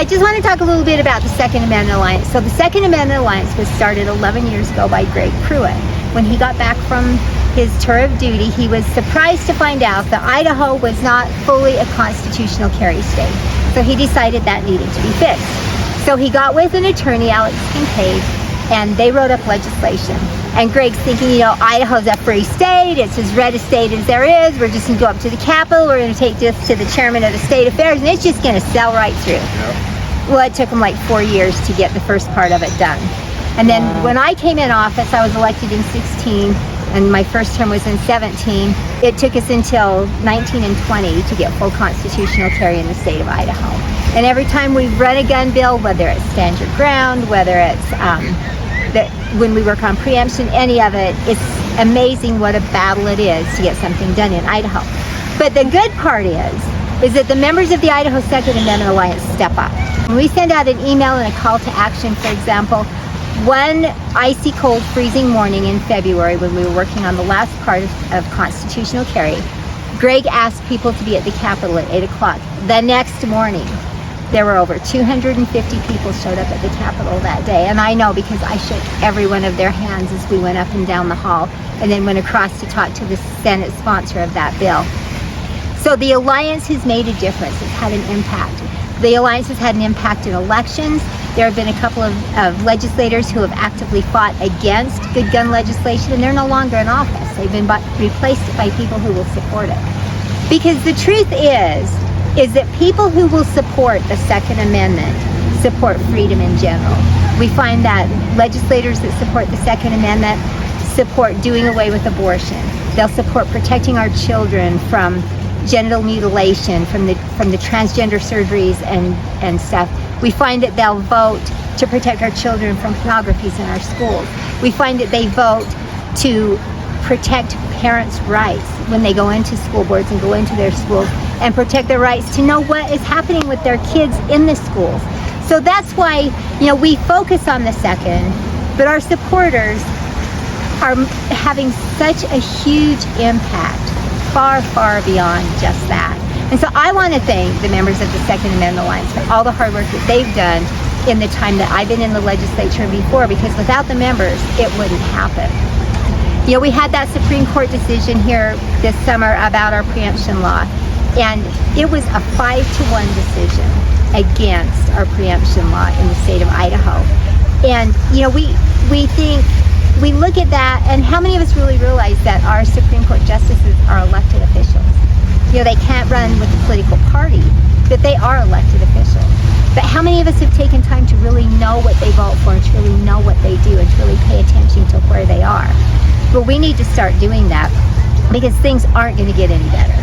I just want to talk a little bit about the Second Amendment Alliance. So the Second Amendment Alliance was started 11 years ago by Greg Pruitt. When he got back from his tour of duty, he was surprised to find out that Idaho was not fully a constitutional carry state. So he decided that needed to be fixed. So he got with an attorney, Alex Kincaid, and they wrote up legislation. And Greg's thinking, you know, Idaho's a free state, it's as red a state as there is, we're just gonna go up to the Capitol, we're gonna take this to the chairman of the state affairs, and it's just gonna sell right through. Yep. Well, it took him like 4 years to get the first part of it done. And then when I came in office, I was elected in 16, and my first term was in 17. It took us until 19 and 20 to get full constitutional carry in the state of Idaho. And every time we've run a gun bill, whether it's stand your ground, whether it's when we work on preemption, any of it, it's amazing what a battle it is to get something done in Idaho. But the good part is that the members of the Idaho Second Amendment Alliance step up. When we send out an email and a call to action, for example, one icy cold freezing morning in February when we were working on the last part of constitutional carry, Greg asked people to be at the Capitol at 8 o'clock. The next morning, there were over 250 people showed up at the Capitol that day. And I know because I shook every one of their hands as we went up and down the hall and then went across to talk to the Senate sponsor of that bill. So the Alliance has made a difference. It's had an impact. The Alliance has had an impact in elections. There have been a couple of legislators who have actively fought against good gun legislation, and they're no longer in office. They've been replaced by people who will support it. Because the truth is that people who will support the Second Amendment support freedom in general. We find that legislators that support the Second Amendment support doing away with abortion. They'll support protecting our children from genital mutilation, from the transgender surgeries and stuff. We find that they'll vote to protect our children from pornographies in our schools. We find that they vote to protect parents' rights when they go into school boards and go into their schools, and protect their rights to know what is happening with their kids in the schools. So that's why, you know, we focus on the second, but our supporters are having such a huge impact, far, far beyond just that. And so I want to thank the members of the Second Amendment Alliance for all the hard work that they've done in the time that I've been in the legislature before, because without the members, it wouldn't happen. You know, we had that Supreme Court decision here this summer about our preemption law, and it was a 5-1 decision against our preemption law in the state of Idaho. And, you know, we look at that, and how many of us really realize that our Supreme Court justices are elected officials? You know, they can't run with a political party, but they are elected officials. But how many of us have taken time to really know what they vote for and to really know what they do and to really pay attention to where they are? Well, we need to start doing that, because things aren't going to get any better.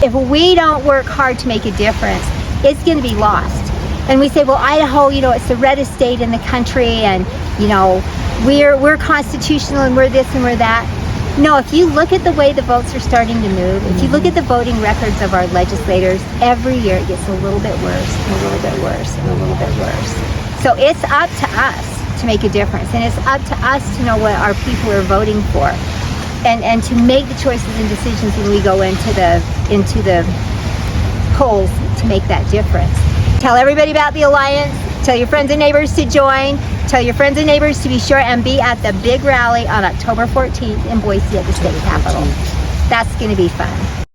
If we don't work hard to make a difference, it's going to be lost. And we say, well, Idaho, you know, it's the reddest state in the country, and, you know, we're constitutional and we're this and we're that. No, if you look at the way the votes are starting to move, if you look at the voting records of our legislators, every year it gets a little bit worse and a little bit worse and a little bit worse. So it's up to us to make a difference, and it's up to us to know what our people are voting for, and to make the choices and decisions when we go into the polls to make that difference. Tell everybody about the Alliance. Tell your friends and neighbors to join. Tell your friends and neighbors to be sure and be at the big rally on October 14th in Boise at the state capitol. That's going to be fun.